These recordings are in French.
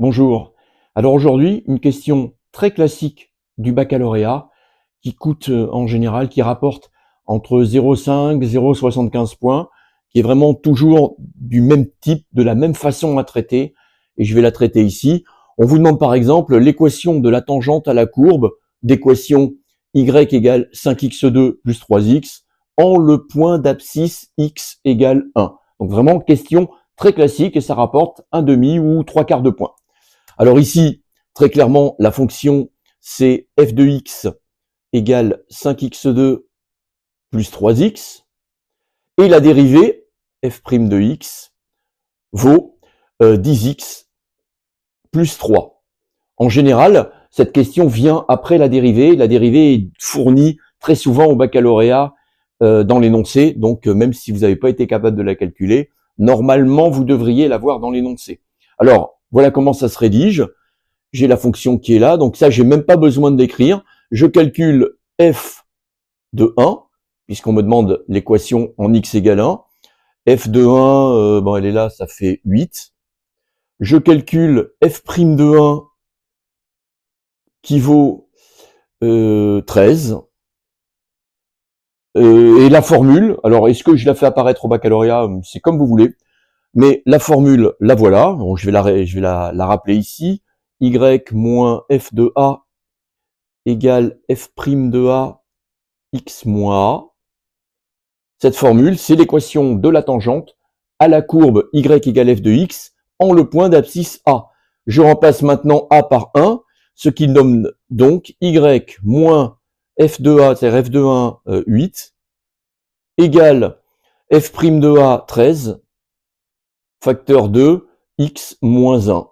Bonjour. Alors aujourd'hui, une question très classique du baccalauréat qui coûte en général, qui rapporte entre 0,5 et 0,75 points, qui est vraiment toujours du même type, de la même façon à traiter, et je vais la traiter ici. On vous demande par exemple l'équation de la tangente à la courbe d'équation y égale 5x2 plus 3x en le point d'abscisse x égale 1. Donc vraiment question très classique et ça rapporte un demi ou trois quarts de point. Alors ici, très clairement, la fonction, c'est f de x égale 5x2 plus 3x, et la dérivée, f' de x, vaut 10x plus 3. En général, cette question vient après la dérivée. La dérivée est fournie très souvent au baccalauréat dans l'énoncé, donc même si vous n'avez pas été capable de la calculer, normalement, vous devriez l'avoir dans l'énoncé. Alors, voilà comment ça se rédige. J'ai la fonction qui est là, donc ça, j'ai même pas besoin de l'écrire. Je calcule f de 1, puisqu'on me demande l'équation en x égale 1. f de 1, bon, elle est là, ça fait 8. Je calcule f' de 1 qui vaut 13. Et la formule, alors est-ce que je la fais apparaître au baccalauréat? C'est comme vous voulez. Mais la formule, la voilà. Bon, je vais la rappeler ici. Y moins f de a égale f' de a x moins a. Cette formule, c'est l'équation de la tangente à la courbe y égale f de x en le point d'abscisse a. Je remplace maintenant a par 1, ce qui donne donc y moins f de a, c'est-à-dire f de 1, 8, égale f' de a, 13, facteur 2, x moins 1.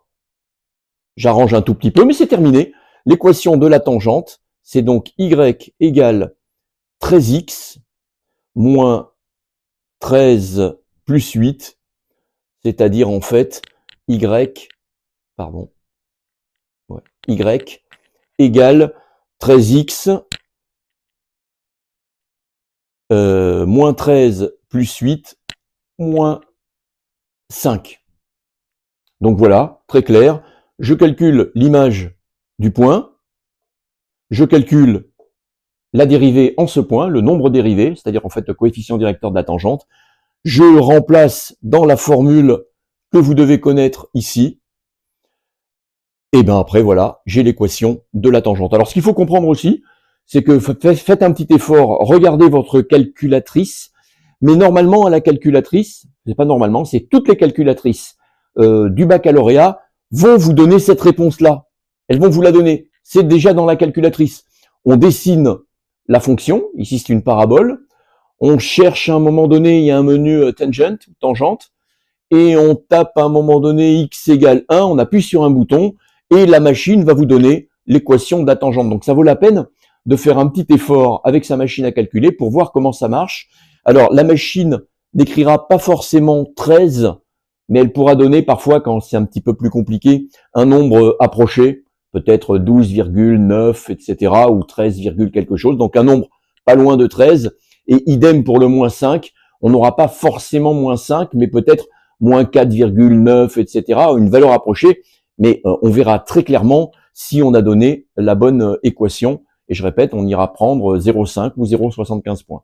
J'arrange un tout petit peu, mais c'est terminé. L'équation de la tangente, c'est donc y égale 13x moins 13 plus 8, c'est-à-dire en fait y égale 13x moins 13 plus 8 moins 5. Donc voilà, très clair. Je calcule l'image du point, je calcule la dérivée en ce point, le nombre dérivé, c'est-à-dire en fait le coefficient directeur de la tangente. Je remplace dans la formule que vous devez connaître ici. Et bien après, voilà, j'ai l'équation de la tangente. Alors ce qu'il faut comprendre aussi, c'est que faites un petit effort, regardez votre calculatrice, mais normalement à la calculatrice, c'est pas normalement, c'est toutes les calculatrices du baccalauréat vont vous donner cette réponse-là. Elles vont vous la donner. C'est déjà dans la calculatrice. On dessine la fonction, ici c'est une parabole, on cherche à un moment donné, il y a un menu tangente, et on tape à un moment donné x égale 1, on appuie sur un bouton, et la machine va vous donner l'équation de la tangente. Donc ça vaut la peine de faire un petit effort avec sa machine à calculer pour voir comment ça marche. Alors la machine n'écrira pas forcément 13, mais elle pourra donner parfois, quand c'est un petit peu plus compliqué, un nombre approché, peut-être 12,9, etc., ou 13, quelque chose, donc un nombre pas loin de 13, et idem pour le moins 5, on n'aura pas forcément moins 5, mais peut-être moins 4,9, etc., une valeur approchée, mais on verra très clairement si on a donné la bonne équation, et je répète, on ira prendre 0,5 ou 0,75 points.